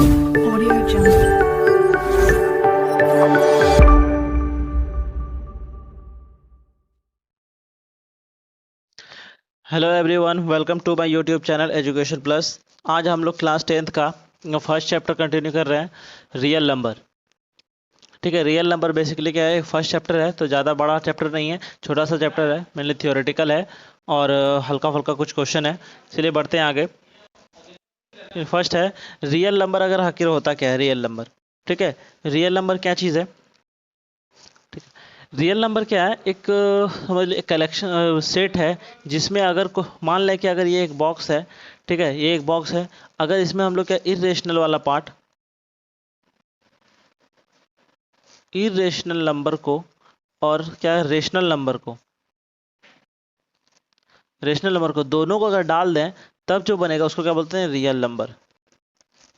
Audio Jungle. Hello everyone, welcome to my YouTube channel education plus. आज हम लोग class 10th का first chapter continue कर रहे हैं, रियल नंबर। ठीक है, रियल नंबर बेसिकली क्या है, फर्स्ट चैप्टर है तो ज़्यादा बड़ा चैप्टर नहीं है, छोटा सा चैप्टर है, मेनली थियोरेटिकल है और हल्का फुल्का कुछ क्वेश्चन है। चलिए बढ़ते हैं आगे। फर्स्ट है, रियल नंबर अगर आखिर होता क्या है रियल नंबर। ठीक है, रियल नंबर क्या चीज़ है। रियल नंबर क्या है, एक समझ लो एक कलेक्शन सेट है जिसमें अगर मान लें कि अगर ये एक बॉक्स है। ठीक है, ये एक बॉक्स है, अगर इसमें हम लोग क्या इरेशनल वाला पार्ट, इरेशनल नंबर को और क्या है रेशनल नंबर को दोनों को अगर डाल दें तब जो बनेगा उसको क्या बोलते हैं, रियल नंबर।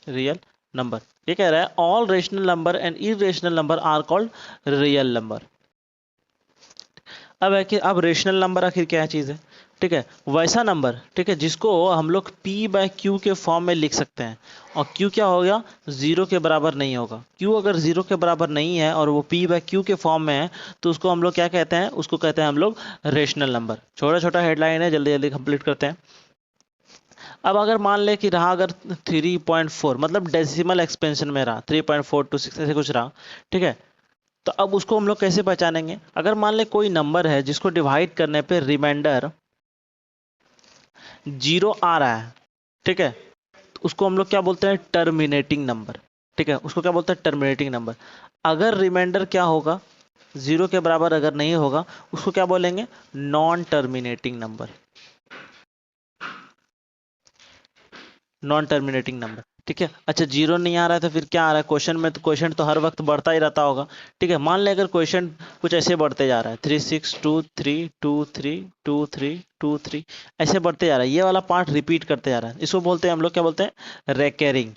रियल नंबर ये कह रहा है all rational number and irrational number are called real number. अब है कि अब रेशनल नंबर आखिर क्या चीज़ है। ठीक है, वैसा नंबर, ठीक है, जिसको हम लोग p बाय क्यू के फॉर्म में लिख सकते हैं। और q क्या हो गया, जीरो के बराबर नहीं होगा। q अगर जीरो के बराबर नहीं है और वो p बाय क्यू के फॉर्म में है तो उसको हम लोग क्या कहते हैं, उसको कहते हैं हम लोग रेशनल नंबर। छोटा छोटा हेडलाइन है, जल्दी जल्दी कंप्लीट करते हैं। अब अगर मान ले कि रहा अगर 3.4, मतलब डेसिमल एक्सपेंशन में रहा 3.426 ऐसे कुछ रहा। ठीक है, तो अब उसको हम लोग कैसे पहचानेंगे। अगर मान ले कोई नंबर है जिसको डिवाइड करने पे रिमाइंडर जीरो आ रहा है। ठीक है, तो उसको हम लोग क्या बोलते हैं, टर्मिनेटिंग नंबर। ठीक है, उसको क्या बोलते हैं, टर्मिनेटिंग नंबर। अगर रिमाइंडर क्या होगा, जीरो के बराबर अगर नहीं होगा, उसको क्या बोलेंगे, non terminating number. Non terminating number. ठीक है, अच्छा जीरो नहीं आ रहा है तो फिर क्या आ रहा है क्वेश्चन में, तो क्वेश्चन तो हर वक्त बढ़ता ही रहता होगा। ठीक है, मान लें अगर क्वेश्चन कुछ ऐसे बढ़ते जा रहा है, 3623232323 ऐसे बढ़ते जा रहा है, ये वाला पार्ट रिपीट करते जा रहा है, इसको बोलते हैं हम लोग क्या बोलते हैं, रेकरिंग।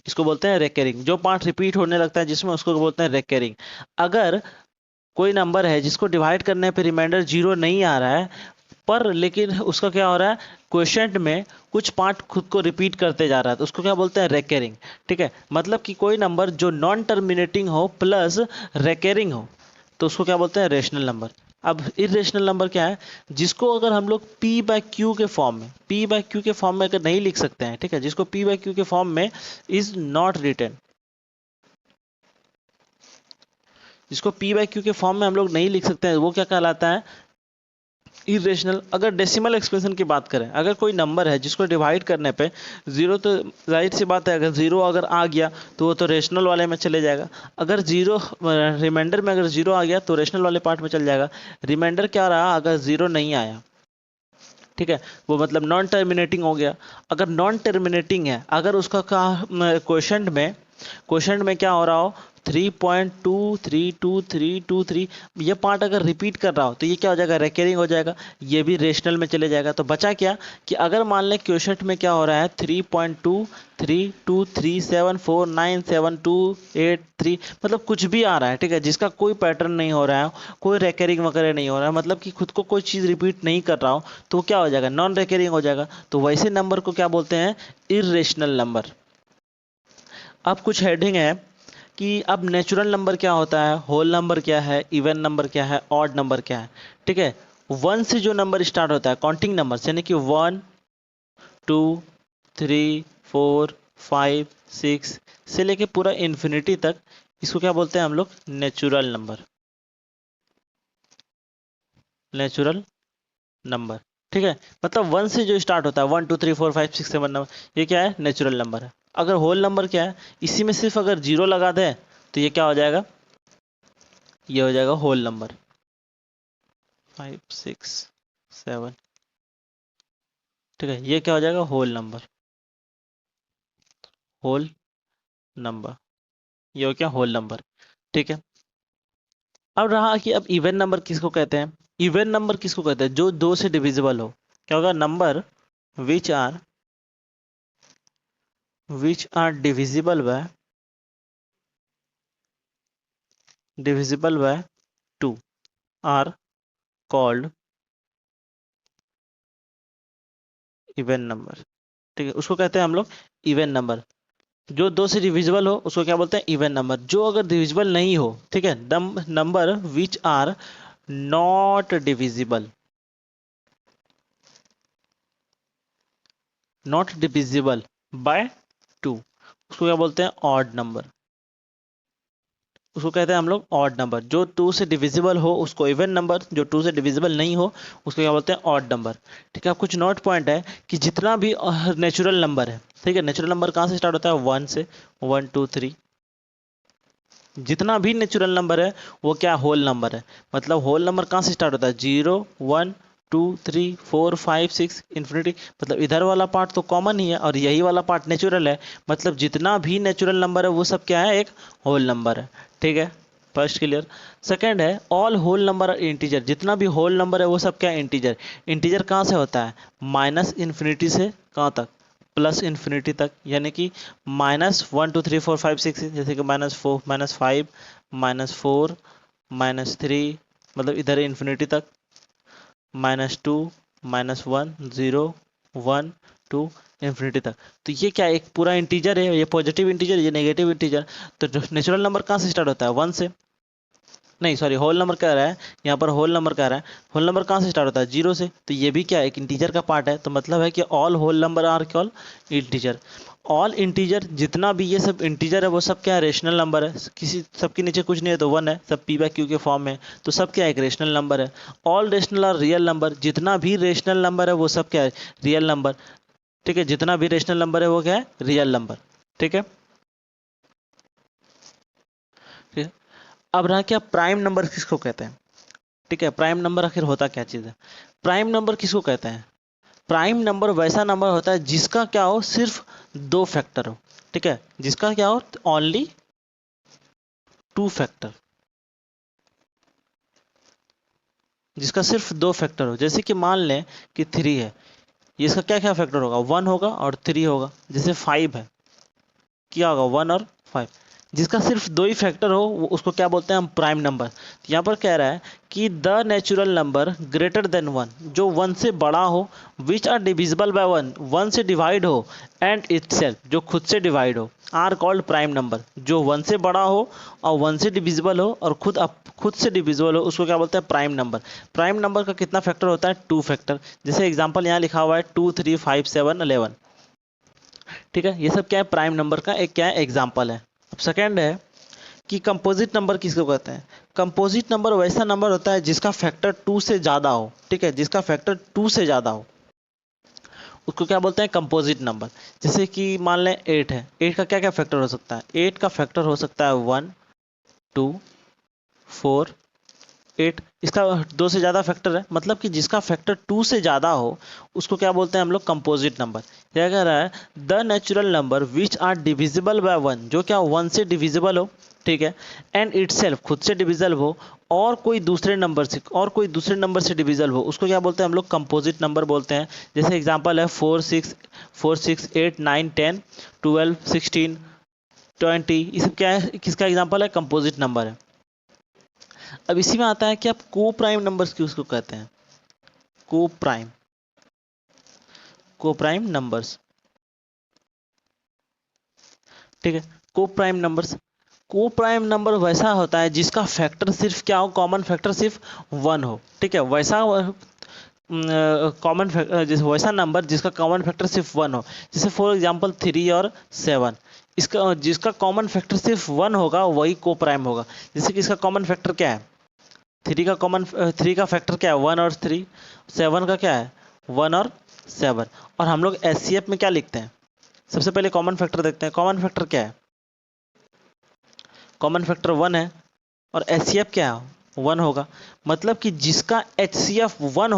इसको बोलते हैं रेकरिंग, जो पार्ट रिपीट होने लगता है जिसमें, उसको बोलते हैं रेकरिंग। अगर कोई नंबर है जिसको डिवाइड करने पे रिमाइंडर जीरो नहीं आ रहा है, पर लेकिन उसका क्या हो रहा है, क्वेश्चन में कुछ पार्ट खुद को रिपीट करते जा रहा है, तो उसको क्या बोलते हैं, रेकरिंग। ठीक है, मतलब कि कोई नंबर जो नॉन टर्मिनेटिंग हो प्लस रेकरिंग हो तो उसको क्या बोलते हैं, रेशनल नंबर। अब इरेशनल नंबर क्या है, जिसको अगर हम लोग p बाय क्यू के फॉर्म में, p बाय क्यू के फॉर्म में अगर नहीं लिख सकते हैं, ठीक है, जिसको p बाय क्यू के फॉर्म में इज नॉट रिटन, जिसको p बाय क्यू के फॉर्म में हम लोग नहीं लिख सकते हैं, वो क्या कहलाता है, इरेशनल। अगर डेसिमल एक्सप्रेशन की बात करें, अगर कोई नंबर है जिसको डिवाइड करने पे जीरो, तो जाहिर सी बात है अगर जीरो अगर आ गया तो वो तो रेशनल वाले में चले जाएगा। अगर जीरो रिमाइंडर में अगर जीरो आ गया तो रेशनल वाले पार्ट में चल जाएगा। रिमाइंडर क्या रहा, अगर जीरो नहीं आया, ठीक है, वो मतलब नॉन टर्मिनेटिंग हो गया। अगर नॉन टर्मिनेटिंग है, अगर उसका क्वेश्चन में क्या हो रहा हो, 3.23233, ये पार्ट अगर रिपीट कर रहा हो तो ये क्या हो जाएगा, रेकरिंग हो जाएगा, ये भी रेशनल में चले जाएगा। तो बचा क्या, कि अगर मान लें क्वेश्चन में क्या हो रहा है, 3.23237497283, मतलब कुछ भी आ रहा है, ठीक है, जिसका कोई पैटर्न नहीं हो रहा है, कोई रेकरिंग वगैरह नहीं हो रहा है, मतलब कि खुद को कोई चीज़ रिपीट नहीं कर रहा हो, तो वो क्या हो जाएगा, नॉन रेकरिंग हो जाएगा। तो वैसे नंबर को क्या बोलते हैं, इरेशनल नंबर। अब कुछ हेडिंग है कि अब नेचुरल नंबर क्या होता है, होल नंबर क्या है, इवन नंबर क्या है, ऑड नंबर क्या है। ठीक है, वन से जो नंबर स्टार्ट होता है, काउंटिंग नंबर, यानी कि 1 2 3 4 5 6 से लेके पूरा इन्फिनिटी तक, इसको क्या बोलते हैं हम लोग, नेचुरल नंबर। Natural number. ठीक है, मतलब वन से जो स्टार्ट होता है, 1 2 3 4 5 6 7 नंबर, ये क्या है, नेचुरल नंबर है। अगर होल नंबर क्या है, इसी में सिर्फ अगर जीरो लगा दें तो ये क्या हो जाएगा, ये हो जाएगा होल नंबर, 5 6 7। ठीक है, ये क्या हो जाएगा, होल नंबर, होल नंबर, ये हो क्या, होल नंबर। ठीक है, अब रहा कि अब इवन नंबर किसको कहते हैं। इवन नंबर किसको कहते हैं, जो दो से डिविजिबल हो। क्या होगा, number which are divisible by two are called even number. ठीक है, उसको कहते हैं हम लोग इवन नंबर। जो 2 से डिविजिबल हो उसको क्या बोलते हैं इवन नंबर। जो अगर डिविजिबल नहीं हो, ठीक है, number which are not divisible, not divisible by 2, उसको क्या बोलते हैं ऑड नंबर। उसको कहते हैं हम लोग ऑड नंबर। जो 2 से डिविजिबल हो उसको इवन नंबर, जो 2 से डिविजिबल नहीं हो उसको क्या बोलते हैं ऑड नंबर। ठीक है, अब कुछ नोट पॉइंट है कि जितना भी नेचुरल नंबर है, ठीक है, नेचुरल नंबर कहाँ से स्टार्ट होता है 1 से, 1 2 3। जितना भी नेचुरल नंबर है वो क्या होल नंबर है। मतलब होल नंबर कहाँ से स्टार्ट होता है 0 1 2 3 4 5 6 इन्फिनिटी। मतलब इधर वाला पार्ट तो कॉमन ही है और यही वाला पार्ट नेचुरल है। मतलब जितना भी नेचुरल नंबर है वो सब क्या है, एक होल नंबर है। ठीक है, फर्स्ट क्लियर। सेकंड है ऑल होल नंबर और इंटीजर। जितना भी होल नंबर है वो सब क्या है, इंटीजर। इंटीजर कहाँ से होता है, माइनस इन्फिनिटी से कहाँ तक, प्लस इन्फिनिटी तक। यानी कि -1 2 3 4 5 6, जैसे कि -4 -5 -4 -3, मतलब इधर इन्फिनिटी तक, -2 -1 0 1 2 इन्फिनिटी तक। तो ये क्या एक पूरा इंटीजर है, ये पॉजिटिव इंटीजर, ये नेगेटिव इंटीजर। तो नेचुरल नंबर कहाँ से स्टार्ट होता है 1 से, नहीं सॉरी होल नंबर कह रहा है, यहाँ पर होल नंबर कह रहा है। होल नंबर कहाँ से स्टार्ट होता है 0 से। तो ये भी क्या है, एक इंटीजर का पार्ट है। तो मतलब है कि all whole number are call integer. All integer, जितना भी ये सब इंटीजर है वो सब क्या है, रेशनल नंबर है। किसी सबके नीचे कुछ नहीं है तो 1 है, सब पी बाय क्यू के फॉर्म में। तो सब क्या है, एक रेशनल नंबर है। ऑल रेशनल और रियल नंबर, जितना भी रेशनल नंबर है वो सब क्या है, रियल नंबर। ठीक है, जितना भी रेशनल नंबर है वो क्या है, रियल नंबर। ठीक है, ठीक है। अब रहा क्या, प्राइम नंबर किसको कहते हैं। ठीक है, प्राइम नंबर आखिर होता क्या चीज़ है। प्राइम नंबर किसको कहते हैं, प्राइम नंबर वैसा नंबर होता है जिसका क्या हो, सिर्फ 2 फैक्टर हो। ठीक है, जिसका क्या हो, ओनली 2 फैक्टर, जिसका सिर्फ 2 फैक्टर हो। जैसे कि मान लें कि 3 है, इसका क्या क्या फैक्टर होगा, 1 होगा और 3 होगा। जैसे 5 है, क्या होगा 1 और 5। जिसका सिर्फ 2 ही फैक्टर हो उसको क्या बोलते हैं हम, प्राइम नंबर। तो यहाँ पर कह रहा है कि the natural number greater than 1, जो 1 से बड़ा हो, विच आर डिविजिबल बाय 1, 1 से डिवाइड हो, एंड इटसेल्फ, जो खुद से डिवाइड हो, आर कॉल्ड प्राइम नंबर। जो 1 से बड़ा हो और 1 से डिविजिबल हो और खुद से डिविजिबल हो उसको क्या बोलते हैं, प्राइम नंबर। प्राइम नंबर का कितना फैक्टर होता है, 2 फैक्टर। जैसे एग्जाम्पल यहाँ लिखा हुआ है 2 3 5 7 11। ठीक है, ये सब क्या है, प्राइम नंबर का एक क्या है, एग्जाम्पल है। अब सेकेंड है कि कंपोजिट नंबर किसको कहते हैं। कंपोजिट नंबर वैसा नंबर होता है जिसका फैक्टर 2 से ज़्यादा हो। ठीक है, जिसका फैक्टर 2 से ज़्यादा हो उसको क्या बोलते हैं, कंपोजिट नंबर। जैसे कि मान लें 8 है, 8 का क्या क्या फैक्टर हो सकता है, 8 का फैक्टर हो सकता है 1 2 4 8। इसका 2 से ज़्यादा फैक्टर है, मतलब कि जिसका फैक्टर 2 से ज़्यादा हो उसको क्या बोलते हैं हम लोग, कंपोजिट नंबर। क्या कह रहा है, the natural number which are divisible by 1, जो क्या 1 से डिविजिबल हो। ठीक है, एंड इटसेल्फ, खुद से डिविजल हो, और कोई दूसरे नंबर से डिविजल हो, उसको क्या बोलते हैं हम लोग, कंपोजिट नंबर बोलते हैं। जैसे एग्जांपल है 4 6 8 9 10 12 16 20। ये सब क्या है, किसका एग्जांपल है, कंपोजिट नंबर है। अब इसी में आता है कि आप को प्राइम नंबर्स किसको कहते हैं, को प्राइम नंबर्स। ठीक है, को प्राइम नंबर वैसा होता है जिसका फैक्टर सिर्फ क्या हो, कॉमन फैक्टर सिर्फ 1 हो। ठीक है, वैसा कॉमन फैक्टर, जैसे वैसा नंबर जिसका कॉमन फैक्टर सिर्फ 1 हो। जैसे फॉर एग्जांपल 3 और 7, इसका जिसका कॉमन फैक्टर सिर्फ 1 होगा वही को प्राइम होगा। जैसे कि इसका कॉमन फैक्टर क्या है, 3 का फैक्टर क्या है 1 और 3, 7 का क्या है 1 और 7। और हम लोग एचसीएफ में क्या लिखते हैं, सबसे पहले कॉमन फैक्टर देखते हैं। कॉमन फैक्टर क्या है, कॉमन फैक्टर 1 है और एचसीएफ क्या है 1 होगा। मतलब कि जिसका एचसीएफ 1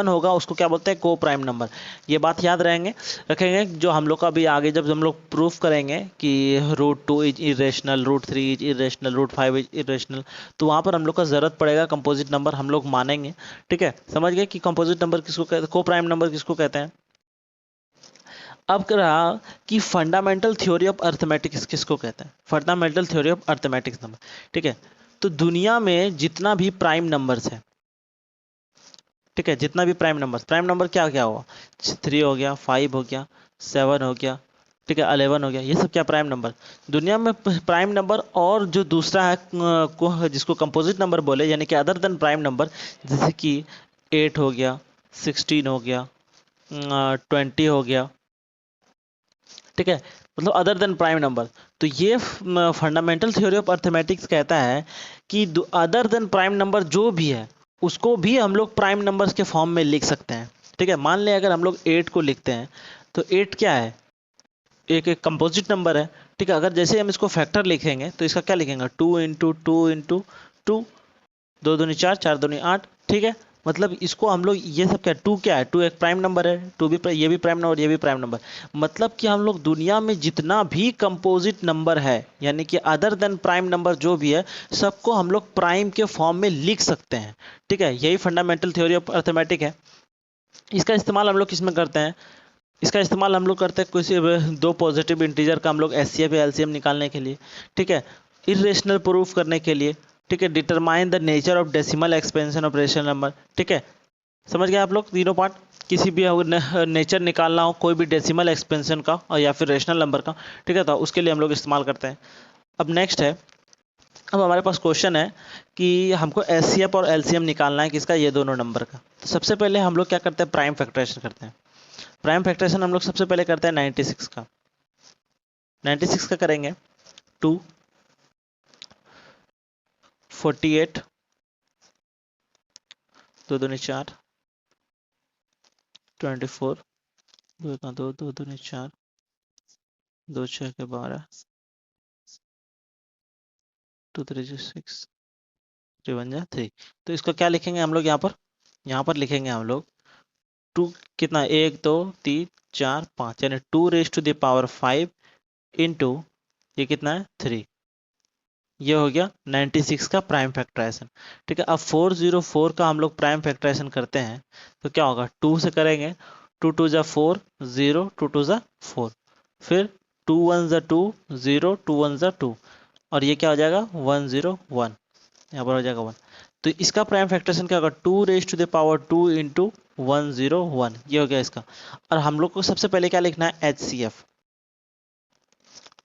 होगा उसको क्या बोलते हैं, को प्राइम नंबर। ये बात याद रखेंगे जो हम लोग का भी आगे जब हम लोग प्रूफ करेंगे कि √2 is irrational, √3 is irrational, √5 is irrational, तो वहाँ पर हम लोग का ज़रूरत पड़ेगा कंपोजिट नंबर, हम लोग मानेंगे। ठीक है, समझ गए कि कंपोजिट नंबर किसको कहते हैं, को प्राइम नंबर किसको कहते हैं। अब रहा कि फंडामेंटल थ्योरी ऑफ अर्थमेटिक्स किसको कहते हैं, fundamental theory of arithmetics number. ठीक है, तो दुनिया में जितना भी प्राइम नंबर्स है, ठीक है, जितना भी प्राइम नंबर क्या क्या हुआ, 3 हो गया, 5 हो गया, 7 हो गया, ठीक है, 11 हो गया, ये सब क्या प्राइम नंबर। दुनिया में प्राइम नंबर और जो दूसरा है जिसको कंपोजिट नंबर बोले, यानी कि अदर देन प्राइम नंबर, जैसे कि 8 हो गया, 16 हो गया, 20 हो गया, ठीक है, मतलब अदर देन प्राइम नंबर। तो ये फंडामेंटल थ्योरी ऑफ अर्थमेटिक्स कहता है कि अदर देन प्राइम नंबर जो भी है उसको भी हम लोग प्राइम नंबर्स के फॉर्म में लिख सकते हैं। ठीक है, मान लें अगर हम लोग 8 को लिखते हैं तो 8 क्या है, एक एक कंपोजिट नंबर है। ठीक है, अगर जैसे हम इसको फैक्टर लिखेंगे तो इसका क्या लिखेंगे, 2 × 2 × 2, 2 दूनी 4, 4 दूनी 8, ठीक है। मतलब इसको हम लोग, ये सब क्या है, 2 एक प्राइम नंबर है, ये भी प्राइम नंबर, ये भी प्राइम नंबर। मतलब कि हम लोग दुनिया में जितना भी कंपोजिट नंबर है, यानी कि अदर देन प्राइम नंबर जो भी है, सबको हम लोग प्राइम के फॉर्म में लिख सकते हैं। ठीक है, यही फंडामेंटल थ्योरी ऑफ अर्थमेटिक है। इसका इस्तेमाल हम लोग किस में करते हैं, इसका इस्तेमाल हम लोग करते हैं किसी दो पॉजिटिव इंटीजर का हम लोग एचसीएफ या एलसीएम निकालने के लिए। ठीक है, इरेशनल प्रूफ करने के लिए। ठीक है, determine the nature of decimal expansion of rational number. ठीक है, समझ गए आप लोग तीनों पार्ट। किसी भी नेचर निकालना हो कोई भी डेसिमल एक्सपेंशन का और या फिर रेशनल नंबर का, ठीक है, तो उसके लिए हम लोग इस्तेमाल करते हैं। अब नेक्स्ट है, अब हमारे पास क्वेश्चन है कि हमको एचसीएफ और एलसीएम निकालना है किसका, ये दोनों नंबर का। तो सबसे पहले हम लोग क्या करते हैं, प्राइम फैक्टराइजेशन करते हैं। प्राइम फैक्टराइजेशन हम लोग सबसे पहले करते हैं 96 का। 96 का करेंगे 2, 48, 2 दूनी 4, 24, 2 का 2, 2 दूनी 4, 2 6 के 12, 2 3 6, 3 1 3। तो इसको क्या लिखेंगे हम लोग यहाँ पर लिखेंगे हम लोग 2 कितना, 1 2 3 4 5, यानी 2⁵ इंटू ये कितना है 3। ये हो गया 96 का प्राइम फैक्टराइजेशन। ठीक है, अब 404 का हम लोग प्राइम फैक्टराइजेशन करते हैं तो क्या होगा, 2 से करेंगे, 2 2 जा 4, 0, 2 2 जा 4, फिर 2 1 जा 2, 0, 2 1 जा 2, और ये क्या हो जाएगा 101, यहाँ पर हो जाएगा 1। तो इसका प्राइम फैक्टराइजेशन क्या होगा, 2⁵2 इंटू 101, ये हो गया इसका। और हम लोग को सबसे पहले क्या लिखना है, एचसीएफ।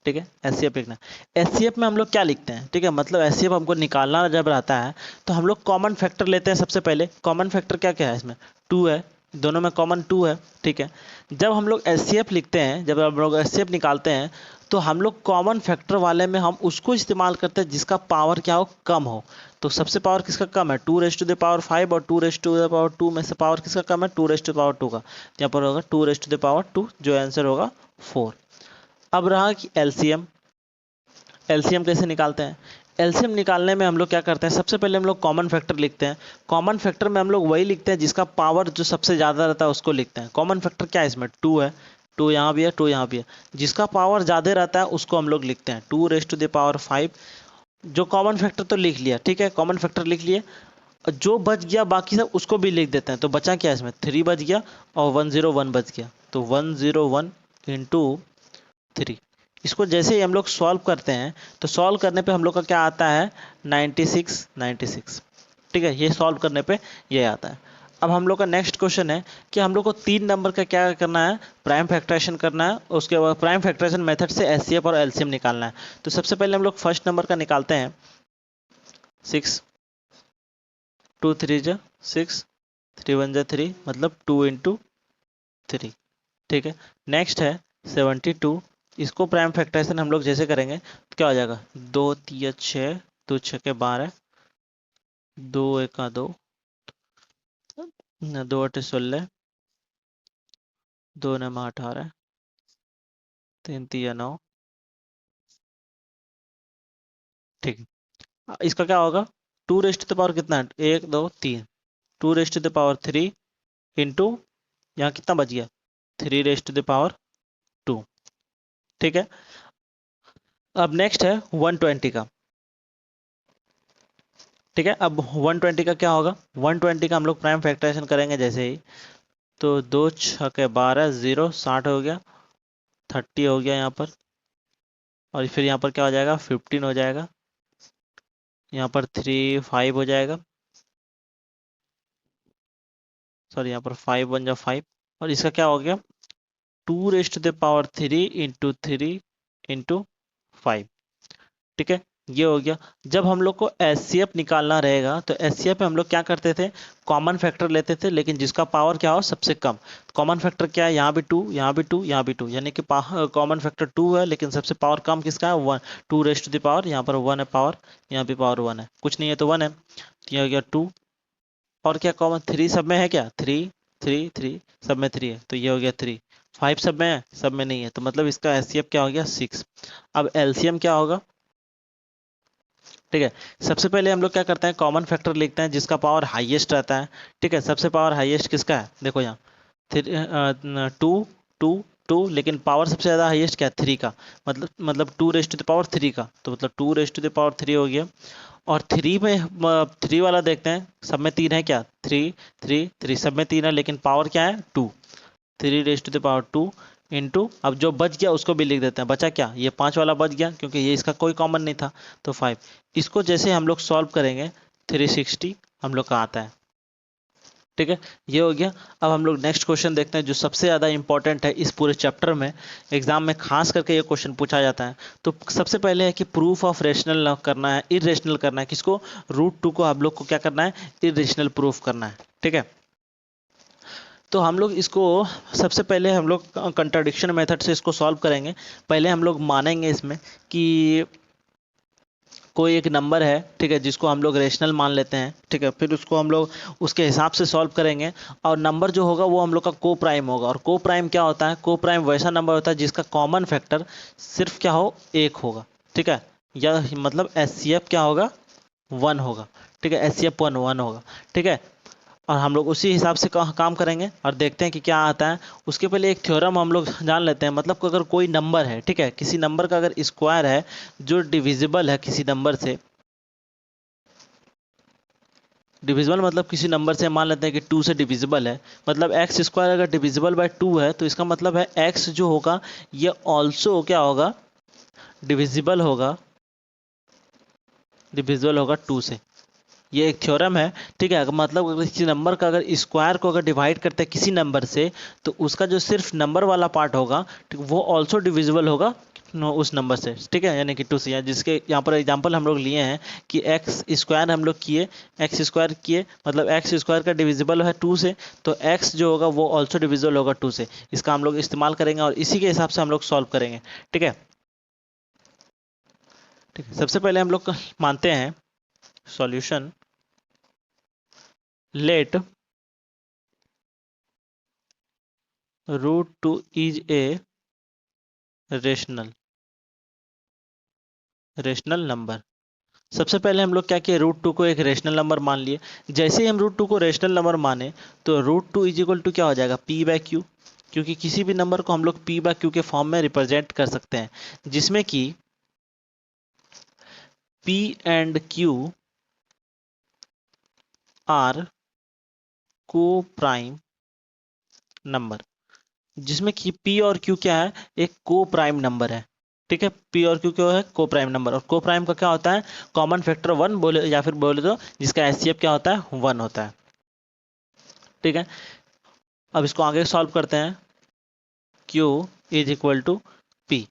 ठीक है, एचसीएफ लिखना है। एचसीएफ में हम लोग क्या लिखते हैं, ठीक है, मतलब एचसीएफ हमको निकालना जब रहता है तो हम लोग कॉमन फैक्टर लेते हैं। सबसे पहले कॉमन फैक्टर क्या क्या है इसमें, 2 है, दोनों में कॉमन 2 है। ठीक है, जब हम लोग एचसीएफ लिखते हैं, जब हम लोग एचसीएफ निकालते हैं तो हम लोग कॉमन फैक्टर वाले में हम उसको इस्तेमाल करते हैं जिसका पावर क्या हो, कम हो। तो सबसे पावर किसका कम है, 2⁵5, और 2⁵2 में से पावर किसका कम है, 2⁵2 का। यहाँ पर होगा 2⁵2, जो आंसर होगा 4। अब रहा कि एलसीएम। एलसीएम कैसे निकालते हैं, एलसीएम निकालने में हम लोग क्या करते हैं, सबसे पहले हम लोग कॉमन फैक्टर लिखते हैं। कॉमन फैक्टर में हम लोग वही लिखते हैं जिसका पावर जो सबसे ज़्यादा रहता है उसको लिखते हैं। कॉमन फैक्टर क्या है इसमें, 2 है, 2 यहाँ भी है, 2 यहाँ भी है, जिसका पावर ज़्यादा रहता है उसको हम लोग लिखते हैं 2⁵5। जो कॉमन फैक्टर तो लिख लिया, ठीक है, कॉमन फैक्टर लिख लिए, जो बच गया बाकी सब उसको भी लिख देते हैं। तो बचा क्या इसमें, 3 बच गया और 101 बच गया, तो 101 इंटू 3। इसको जैसे ही हम लोग सॉल्व करते हैं तो सॉल्व करने पे हम लोग का क्या आता है, 96। ठीक है, ये सॉल्व करने पे ये आता है। अब हम लोग का नेक्स्ट क्वेश्चन है कि हम लोग को 3 नंबर का क्या करना है, प्राइम फैक्टराइजेशन करना है। उसके बाद प्राइम फैक्टराइजेशन मेथड से एचसीएफ और एलसीएम निकालना है। तो सबसे पहले हम लोग फर्स्ट नंबर का निकालते हैं, 6, 2 3 जा 6, 3 1 जा 3, मतलब 2 इंटू 3। ठीक है, नेक्स्ट है 72। इसको प्राइम फैक्टराइजेशन हम लोग जैसे करेंगे तो क्या हो जाएगा, 2 3 6, 2 6 के 12, 2 1 2, 2 8 16, 2 9 18, 3 3 9। ठीक है, इसका क्या होगा, 2⁵ कितना है, 1 2 3, 2⁵3 इंटू यहाँ कितना बच गया, 3⁵2। ठीक है, अब नेक्स्ट है 120 का। ठीक है, अब 120 का क्या होगा, 120 का हम लोग प्राइम फैक्टराइजेशन करेंगे जैसे ही, तो 2 6 के 12, 0 60 हो गया, 30 हो गया यहाँ पर, और फिर यहाँ पर क्या हो जाएगा, 15 हो जाएगा, यहाँ पर 3 5 हो जाएगा, सॉरी यहाँ पर 5 1 जा 5, और इसका क्या हो गया 2 raised to the power 3 into 5। ठीक है, ये हो गया। जब हम लोग को एचसीएफ निकालना रहेगा तो एचसीएफ में हम लोग क्या करते थे, कॉमन फैक्टर लेते थे, लेकिन जिसका पावर क्या हो सबसे कम। कॉमन फैक्टर क्या है, यहाँ भी 2, यहाँ भी 2, यहाँ भी 2, यानी कि कॉमन फैक्टर 2 है, लेकिन सबसे पावर कम किसका है 1। 2 raised to the power, यहाँ पर 1 है पावर, यहाँ भी पावर 1 है, कुछ नहीं है तो 1 है, तो ये हो गया 2। और क्या कॉमन 3 सब में है, क्या 3 3 3 सब में 3 है, तो ये हो गया 3। 5 सब में है, सब में नहीं है, तो मतलब इसका एचसीएफ क्या हो गया 6। अब एलसीएम क्या होगा, ठीक है। सबसे पहले हम लोग क्या करते हैं, कॉमन फैक्टर लिखते हैं जिसका पावर हाईएस्ट रहता है। ठीक है, सबसे पावर हाईएस्ट किसका है, देखो यहाँ 2 2 2, लेकिन पावर सबसे ज़्यादा हाईएस्ट क्या है 3 का, मतलब 2 raised to the power 3 का, तो मतलब 2 raised to the power 3 हो गया। और 3 में 3 वाला देखते हैं, सब में 3 है क्या 3 3 3, सब में 3 है, लेकिन पावर क्या है 2। 3 raised to the power 2 into, अब जो बच गया उसको भी लिख देते हैं, बचा क्या ये 5 वाला बच गया, क्योंकि ये इसका कोई कॉमन नहीं था, तो 5। इसको जैसे हम लोग सॉल्व करेंगे 360 हम लोग का आता है। ठीक है, ये हो गया। अब हम लोग नेक्स्ट क्वेश्चन देखते हैं जो सबसे ज़्यादा इंपॉर्टेंट है इस पूरे चैप्टर में, एग्जाम में खास करके ये क्वेश्चन पूछा जाता है। तो सबसे पहले है कि प्रूफ ऑफ रेशनल करना है, इरेशनल करना है, किसको √2 को हम लोग को क्या करना है, इरेशनल प्रूफ करना है। ठीक है, तो हम लोग इसको सबसे पहले हम लोग कंट्राडिक्शन मेथड से इसको सॉल्व करेंगे। पहले हम लोग मानेंगे इसमें कि कोई एक नंबर है, ठीक है, जिसको हम लोग रेशनल मान लेते हैं। ठीक है, फिर उसको हम लोग उसके हिसाब से सॉल्व करेंगे, और नंबर जो होगा वो हम लोग का को प्राइम होगा। और को प्राइम क्या होता है, को प्राइम वैसा नंबर होता है जिसका कॉमन फैक्टर सिर्फ क्या हो 1 होगा। ठीक है, या मतलब एचसीएफ क्या होगा 1 होगा। ठीक है, एचसीएफ 1 होगा। ठीक है, और हम लोग उसी हिसाब से काम करेंगे और देखते हैं कि क्या आता है। उसके पहले एक थ्योरम हम लोग जान लेते हैं, मतलब कि अगर कोई नंबर है, ठीक है, किसी नंबर का अगर स्क्वायर है जो डिविजिबल है किसी नंबर से, डिविजिबल मतलब किसी नंबर से मान लेते हैं कि 2 से डिविजिबल है, मतलब एक्स स्क्वायर अगर डिविजिबल बाय 2 है, तो इसका मतलब है एक्स जो होगा ये ऑल्सो क्या होगा डिविजिबल होगा, डिविजिबल होगा 2 से। ये एक थ्योरम है। ठीक है, मतलब अगर किसी नंबर का अगर स्क्वायर को अगर डिवाइड करते हैं किसी नंबर से, तो उसका जो सिर्फ नंबर वाला पार्ट होगा, ठीक, वो ऑल्सो डिविजिबल होगा उस नंबर से। ठीक है, यानी कि 2 से, जिसके यहाँ पर एग्जांपल हम लोग लिए हैं कि एक्स स्क्वायर हम लोग किए, एक्स स्क्वायर किए, मतलब एक्स स्क्वायर का डिविजिबल है 2 से, तो एक्स जो होगा वो ऑल्सो डिविजिबल होगा 2 से। इसका हम लोग इस्तेमाल करेंगे और इसी के हिसाब से हम लोग सॉल्व करेंगे। ठीक है, ठीक है, सबसे पहले हम लोग मानते हैं solution let √2 is a rational number. सबसे पहले हम लोग क्या किए, √2 को एक रेशनल नंबर मान लिए। जैसे ही हम √2 को रेशनल नंबर माने, तो √2 इज इक्वल टू क्या हो जाएगा P/Q, क्योंकि किसी भी नंबर को हम लोग P/Q के फॉर्म में रिप्रेजेंट कर सकते हैं, जिसमें कि P एंड Q आर को प्राइम नंबर, जिसमें कि P और Q क्या है, एक को प्राइम नंबर है। ठीक है, P और Q क्या है, को प्राइम नंबर, और को प्राइम का क्या होता है कॉमन फैक्टर 1 बोले, या फिर बोले तो जिसका एचसीएफ क्या होता है 1 होता है। ठीक है, अब इसको आगे सॉल्व करते हैं, Q is equal to P।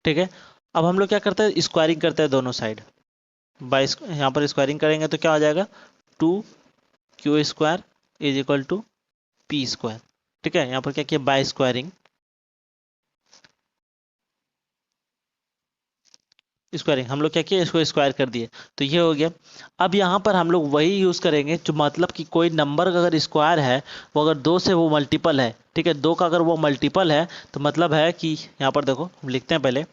ठीक है, अब हम लोग क्या करते हैं, स्क्वायरिंग करते हैं दोनों साइड बाय, यहाँ पर स्क्वायरिंग करेंगे तो क्या हो जाएगा 2Q² is equal to P²। ठीक है, यहाँ पर क्या किया बाय स्क्वायरिंग, स्क्वायरिंग हम लोग क्या किया इसको स्क्वायर कर दिए, तो ये हो गया। अब यहाँ पर हम लोग वही यूज़ करेंगे जो, मतलब कि कोई नंबर का अगर स्क्वायर है, वो अगर 2 से वो मल्टीपल है, ठीक है, 2 का अगर वो मल्टीपल है, तो मतलब है कि यहाँ पर देखो हम लिखते हैं पहले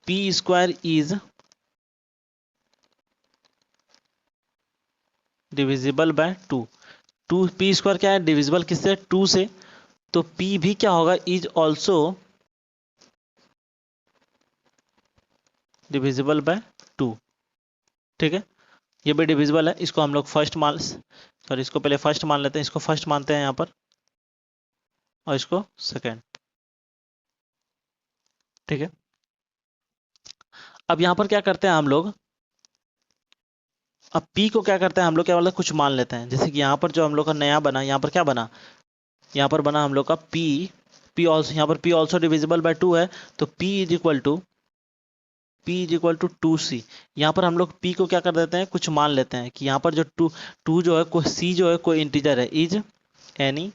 P² is divisible by 2। P² क्या है डिविजिबल किससे 2 से, तो P भी क्या होगा इज ऑल्सो डिविजिबल बाय 2। ठीक है, ये भी डिविजिबल है, इसको हम लोग फर्स्ट मान, सॉरी इसको पहले फर्स्ट मान लेते हैं, इसको फर्स्ट मानते हैं यहाँ पर, और इसको सेकेंड। ठीक है, अब यहाँ पर क्या करते हैं हम लोग, अब p को क्या करते हैं हम लोग, क्या मतलब कुछ मान लेते हैं, जैसे कि यहाँ पर जो हम लोग का नया बना, यहाँ पर क्या बना, यहाँ पर बना हम लोग का p, p ऑल्सो, यहाँ पर p ऑल्सो डिविजिबल बाय 2 है, तो p is equal to two C. यहाँ पर हम लोग p को क्या कर देते हैं, कुछ मान लेते हैं कि यहाँ पर जो टू जो है कोई c जो है कोई इंटीजर है, इज एनी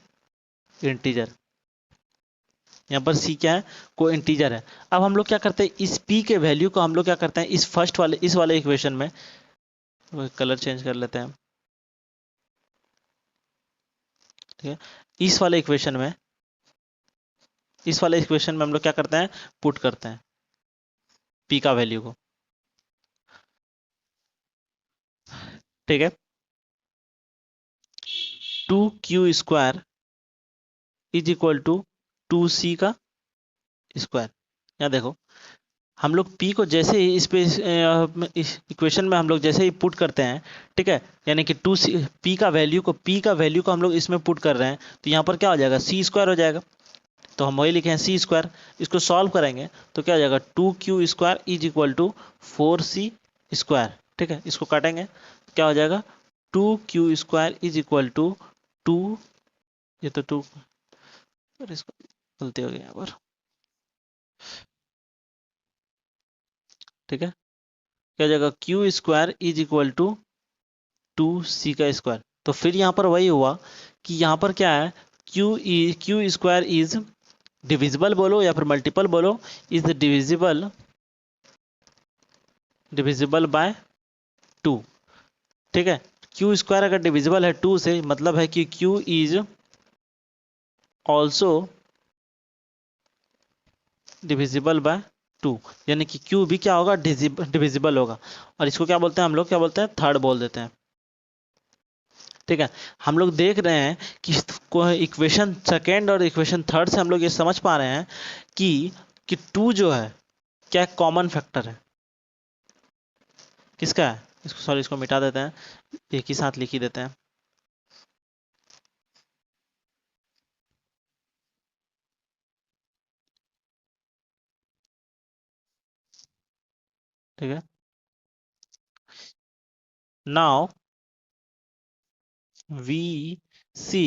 इंटीजर। यहाँ पर c क्या है, कोई इंटीजर है। अब हम लोग क्या करते हैं, इस p के वैल्यू को हम लोग क्या करते हैं, इस फर्स्ट वाले इस वाले इक्वेशन में, कलर चेंज कर लेते हैं, ठीक है, इस वाले इक्वेशन में, इस वाले इक्वेशन में हम लोग क्या करते हैं, पुट करते हैं p का वैल्यू को, ठीक है। 2q² is equal to 2c का स्क्वायर। यहाँ देखो, हम लोग p को जैसे ही इस इक्वेशन में हम लोग जैसे ही पुट करते हैं, ठीक है, यानी कि p का वैल्यू को हम लोग इसमें पुट कर रहे हैं, तो यहाँ पर क्या हो जाएगा, c² हो जाएगा। तो हम वही लिखे हैं c², इसको सॉल्व करेंगे तो क्या हो जाएगा, 2q² is equal to 4c², ठीक है। इसको काटेंगे क्या हो जाएगा, 2q² इज इक्वल टू 2, ये तो 2, इसको गलती हो गई यहाँ पर, ठीक है। क्या हो जाएगा, q² is equal to 2c²। तो फिर यहाँ पर वही हुआ कि यहाँ पर क्या है, q² इज डिविजिबल बोलो या फिर मल्टीपल बोलो, इज डिविजिबल बाय 2, ठीक है। q² अगर डिविजिबल है 2 से, मतलब है कि q is also divisible by 2, यानी कि q भी क्या होगा, डिविजिबल होगा। और इसको क्या बोलते हैं हम लोग, क्या बोलते हैं, थर्ड बोल देते हैं, ठीक है। हम लोग देख रहे हैं कि इक्वेशन सेकेंड और इक्वेशन थर्ड से हम लोग ये समझ पा रहे हैं कि 2 जो है क्या कॉमन फैक्टर है, किसका है, इसको सॉरी इसको मिटा देते हैं, एक ही साथ लिख ही देते हैं, ठीक है। Now we see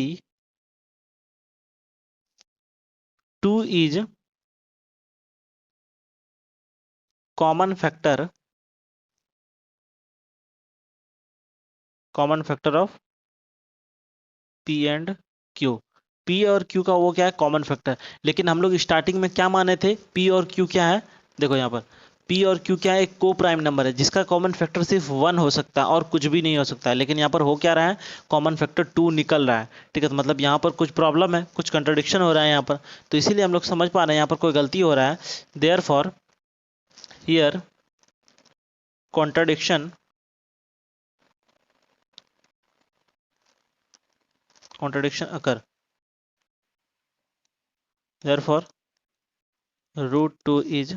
2 is common factor of p and q। p और q का वो क्या है, कॉमन फैक्टर। लेकिन हम लोग स्टार्टिंग में क्या माने थे, p और q क्या है, देखो यहाँ पर p और q क्या है, एक को प्राइम नंबर है जिसका कॉमन फैक्टर सिर्फ 1 हो सकता है और कुछ भी नहीं हो सकता है। लेकिन यहाँ पर हो क्या रहा है, कॉमन फैक्टर 2 निकल रहा है, ठीक है। तो मतलब यहाँ पर कुछ प्रॉब्लम है, कुछ कंट्रोडिक्शन हो रहा है यहाँ पर, तो इसीलिए हम लोग समझ पा रहे हैं यहाँ पर कोई गलती हो रहा है। Therefore here contradiction occur, therefore √2 is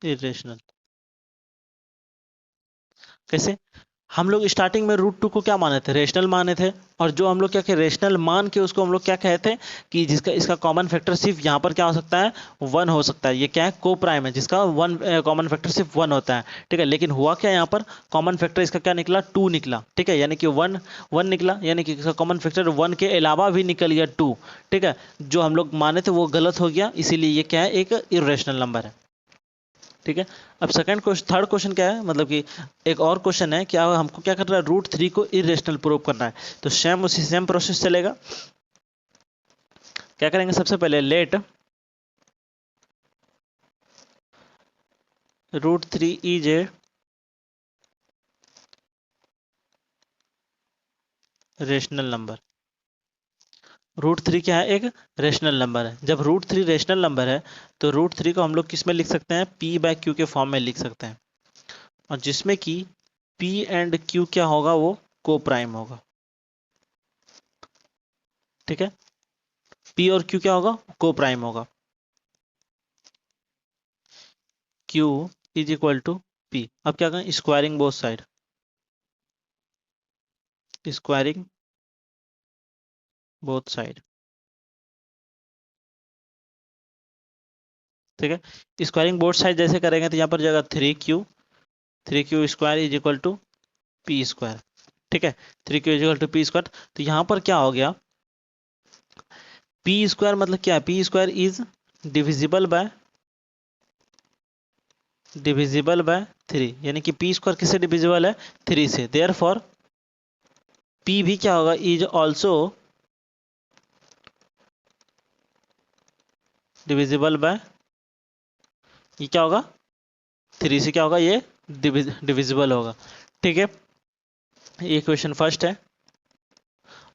irrational। कैसे, हम लोग स्टार्टिंग में √2 को क्या माने थे, रेशनल माने थे, और जो हम लोग क्या रेशनल मान के उसको हम लोग क्या कहते हैं कि जिसका इसका कॉमन फैक्टर सिर्फ यहाँ पर क्या हो सकता है, 1 हो सकता है। ये क्या है, को प्राइम है जिसका कॉमन फैक्टर सिर्फ 1 होता है, ठीक है। लेकिन हुआ क्या, यहाँ पर कॉमन फैक्टर इसका क्या निकला, 2 निकला, ठीक है। यानी कि 1 निकला, यानी कि इसका कॉमन फैक्टर 1 के अलावा भी निकल गया 2, ठीक है। जो हम लोग माने थे वो गलत हो गया, इसीलिए ये क्या है, एक इरेशनल नंबर है, ठीक है। अब सेकंड क्वेश्चन, थर्ड क्वेश्चन क्या है, मतलब कि एक और क्वेश्चन है, क्या हमको क्या करना है, √3 को इरेशनल प्रूव करना है। तो सेम प्रोसेस चलेगा। क्या करेंगे, सबसे पहले let √3 is a rational number. √3 क्या है, एक रेशनल नंबर है। जब √3 रेशनल नंबर है तो √3 को हम लोग किस में लिख सकते हैं, p/q के फॉर्म में लिख सकते हैं, और जिसमें कि p एंड q क्या होगा, वो को प्राइम होगा, ठीक है। p और q क्या होगा, को प्राइम होगा। q is equal to p। अब क्या करें, squaring both side, squaring both side, ठीक है। स्क्वायरिंग बोथ साइड जैसे करेंगे तो यहाँ पर जाएगा 3q 3q square is equal to p square, ठीक है, 3q is equal to p square. तो यहाँ पर क्या हो गया, पी स्क्वायर मतलब क्या है, P square is divisible by 3, यानी कि पी स्क्वायर किससे डिविजिबल है, 3 से, देयरफॉर पी भी क्या होगा, इज ऑल्सो डिविजिबल बाय, ये क्या होगा, 3 से क्या होगा, ये डिविजिबल होगा, ठीक है। ये इक्वेशन फर्स्ट है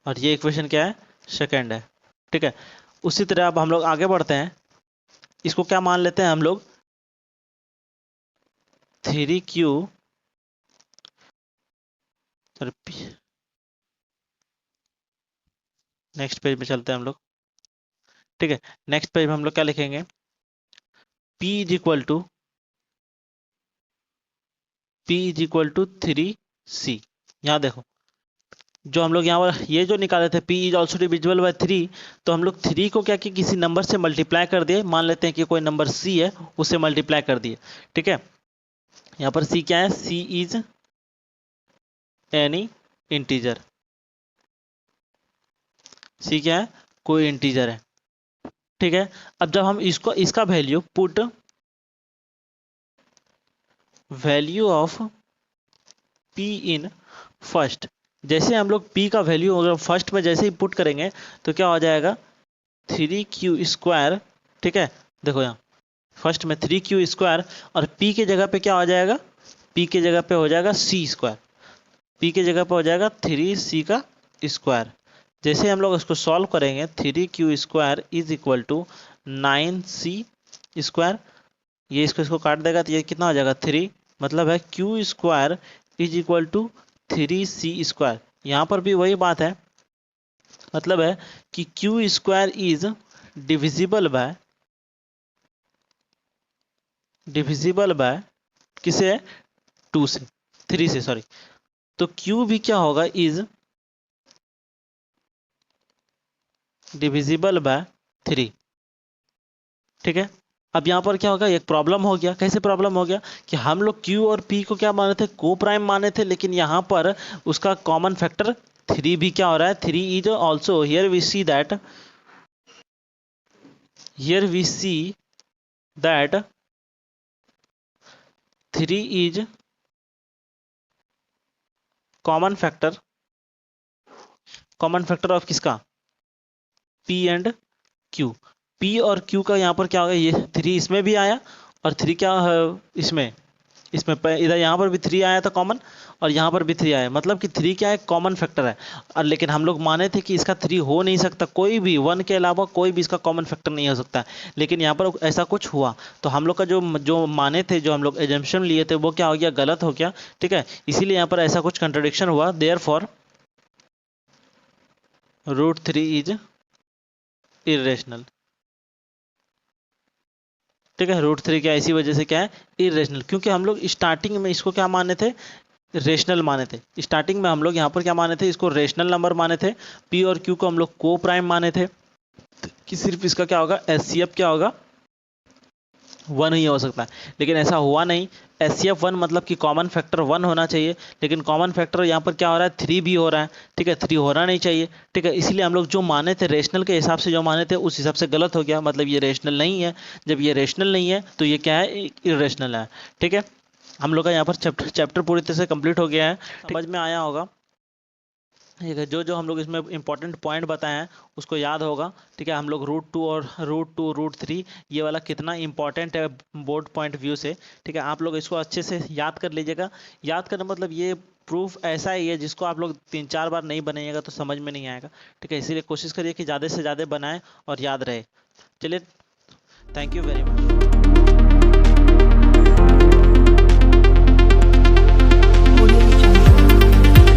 और ये इक्वेशन क्या है, सेकंड है, ठीक है। उसी तरह अब हम लोग आगे बढ़ते हैं, इसको क्या मान लेते हैं हम लोग, 3q, नेक्स्ट पेज में चलते हैं हम लोग, ठीक है। नेक्स्ट पेज में हम लोग क्या लिखेंगे, p is equal to 3c। यहाँ देखो, जो हम लोग यहाँ पर ये जो निकाले थे, p is also divisible by 3, तो हम लोग 3 को क्या कि किसी नंबर से मल्टीप्लाई कर दिए, मान लेते हैं कि कोई नंबर c है, उससे मल्टीप्लाई कर दिए, ठीक है। यहाँ पर c क्या है, c is any integer, c क्या है, कोई इंटीजर है, ठीक है। अब जब हम इसका value put value of p in first, जैसे हम लोग p का वैल्यू अगर फर्स्ट में जैसे ही पुट करेंगे तो क्या हो जाएगा, 3q स्क्वायर, ठीक है। देखो यहाँ फर्स्ट में 3q स्क्वायर और p के जगह पे क्या हो जाएगा, p के जगह पे हो जाएगा c स्क्वायर, p के जगह पे हो जाएगा 3c का स्क्वायर। जैसे हम लोग इसको सॉल्व करेंगे, 3q square is equal to 9c square, ये इसको काट देगा तो ये कितना हो जाएगा, 3, मतलब है q square is equal to 3c square. यहाँ पर भी वही बात है, मतलब है कि q square is divisible by किसे, 2 से, 3 से, सॉरी। तो q भी क्या होगा, इज डिविजिबल बाय 3, ठीक है। अब यहाँ पर क्या होगा, एक प्रॉब्लम हो गया, कैसे प्रॉब्लम हो गया कि हम लोग q और p को क्या माने थे, को प्राइम माने थे, लेकिन यहाँ पर उसका कॉमन फैक्टर 3 भी क्या हो रहा है, 3 is also, here we see that 3 is common factor of किसका, p एंड q, p और q का यहाँ पर क्या होगा, ये 3 इसमें भी आया और 3 क्या है इसमें इधर यहाँ पर भी 3 आया था कॉमन और यहाँ पर भी 3 आया, मतलब कि 3 क्या है, कॉमन फैक्टर है। और लेकिन हम लोग माने थे कि इसका 3 हो नहीं सकता, कोई भी 1 के अलावा कोई भी इसका कॉमन फैक्टर नहीं हो सकता, लेकिन यहाँ पर ऐसा कुछ हुआ, तो हम लोग का जो माने थे, जो हम लोग एजम्पशन लिए थे, वो क्या हो गया, गलत हो गया, ठीक है। इसीलिए यहाँ पर ऐसा कुछ कंट्राडिक्शन हुआ, देयरफॉर √3 इज इरेशनल, ठीक है। √3 क्या इसी वजह से क्या है, इरेशनल, क्योंकि हम लोग स्टार्टिंग में इसको क्या माने थे, रेशनल माने थे। स्टार्टिंग में हम लोग यहाँ पर क्या माने थे, इसको रेशनल नंबर माने थे, p और q को हम लोग को प्राइम माने थे, कि सिर्फ इसका क्या होगा, HCF क्या होगा, 1 ही हो सकता है, लेकिन ऐसा हुआ नहीं। HCF 1 मतलब कि कॉमन फैक्टर 1 होना चाहिए, लेकिन कॉमन फैक्टर यहाँ पर क्या हो रहा है, 3 भी हो रहा है, ठीक है, 3 होना नहीं चाहिए, ठीक है। इसलिए हम लोग जो माने थे रेशनल के हिसाब से, जो माने थे उस हिसाब से गलत हो गया, मतलब ये रेशनल नहीं है। जब ये रेशनल नहीं है तो ये क्या है, इरेशनल है, ठीक है। हम लोग का यहाँ पर चैप्टर पूरी तरह से कंप्लीट हो गया है, समझ में आया होगा, ठीक है। जो हम लोग इसमें इंपॉर्टेंट पॉइंट बताए हैं उसको याद होगा, ठीक है। हम लोग √2 और √3 ये वाला कितना इंपॉर्टेंट है बोर्ड पॉइंट व्यू से, ठीक है। आप लोग इसको अच्छे से याद कर लीजिएगा। याद करना मतलब ये प्रूफ ऐसा ही है जिसको आप लोग 3-4 बार नहीं बनाइएगा तो समझ में नहीं आएगा, ठीक है। इसीलिए कोशिश करिए कि ज़्यादा से ज़्यादा बनाएं और याद रहे। चलिए, थैंक यू वेरी मच।